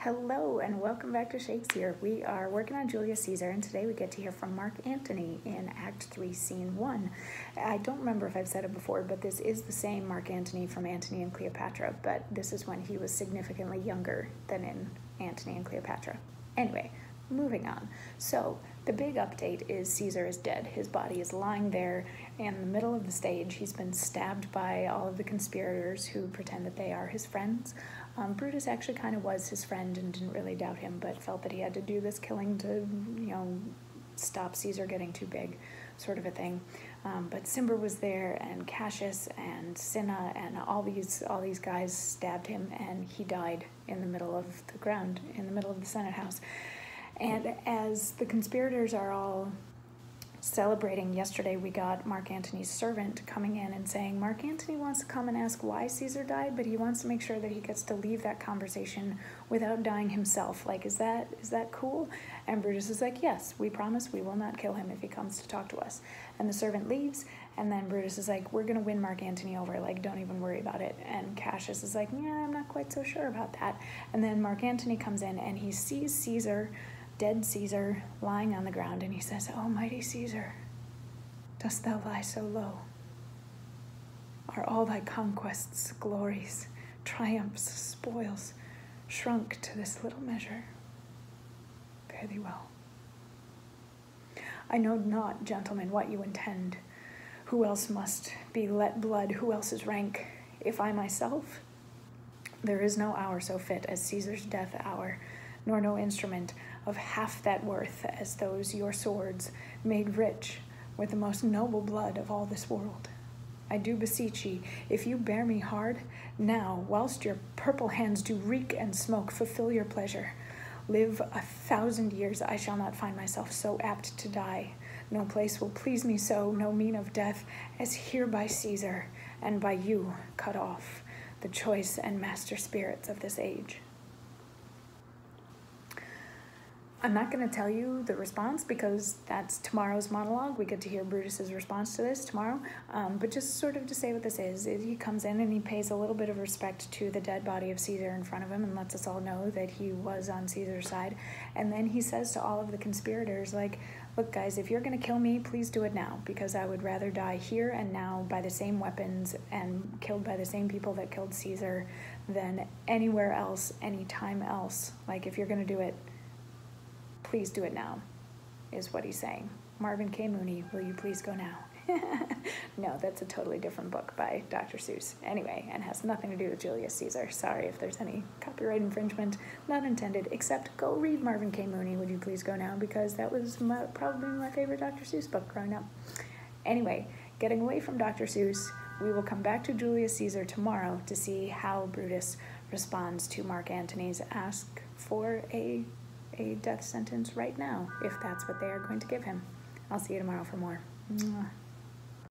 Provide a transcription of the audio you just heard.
Hello and welcome back to Shakesyear. We are working on Julius Caesar, and today we get to hear from Mark Antony in Act 3, Scene 1. I don't remember if I've said it before, but this is the same Mark Antony from Antony and Cleopatra, but this is when he was significantly younger than in Antony and Cleopatra. Anyway, moving on. So, the big update is Caesar is dead. His body is lying there in the middle of the stage. He's been stabbed by all of the conspirators who pretend that they are his friends. Brutus actually kind of was his friend and didn't really doubt him, but felt that he had to do this killing to, stop Caesar getting too big, sort of a thing. But Cimber was there, and Cassius and Cinna and all these guys stabbed him, and he died in the middle of the ground, in the middle of the Senate house. And as the conspirators are all celebrating, yesterday we got Mark Antony's servant coming in and saying Mark Antony wants to come and ask why Caesar died, but he wants to make sure that he gets to leave that conversation without dying himself. Like, is that cool? And Brutus is like, yes, we promise we will not kill him if he comes to talk to us. And the servant leaves, and then Brutus is like, we're going to win Mark Antony over, like, don't even worry about it. And Cassius is like, yeah, I'm not quite so sure about that. And then Mark Antony comes in, and he sees Caesar, dead Caesar, lying on the ground, and he says, "O mighty Caesar, dost thou lie so low? Are all thy conquests, glories, triumphs, spoils, shrunk to this little measure? Fare thee well. I know not, gentlemen, what you intend. Who else must be let blood? Who else is rank? If I myself? There is no hour so fit as Caesar's death hour, nor no instrument of half that worth as those your swords, made rich with the most noble blood of all this world. I do beseech ye, if you bear me hard, now, whilst your purple hands do reek and smoke, fulfill your pleasure. Live 1,000 years, I shall not find myself so apt to die. No place will please me so, no mean of death, as here by Caesar, and by you cut off, the choice and master spirits of this age." I'm not going to tell you the response because that's tomorrow's monologue. We get to hear Brutus's response to this tomorrow. But just sort of to say what this is, he comes in and he pays a little bit of respect to the dead body of Caesar in front of him and lets us all know that he was on Caesar's side. And then he says to all of the conspirators, like, look, guys, if you're going to kill me, please do it now, because I would rather die here and now by the same weapons and killed by the same people that killed Caesar than anywhere else, anytime else. Like, if you're going to do it, please do it now, is what he's saying. Marvin K. Mooney, will you please go now? No, that's a totally different book by Dr. Seuss. Anyway, and has nothing to do with Julius Caesar. Sorry if there's any copyright infringement, not intended, except go read Marvin K. Mooney, would you please go now, because that was probably my favorite Dr. Seuss book growing up. Anyway, getting away from Dr. Seuss, we will come back to Julius Caesar tomorrow to see how Brutus responds to Mark Antony's ask for a death sentence right now, if that's what they are going to give him. I'll see you tomorrow for more. Mwah.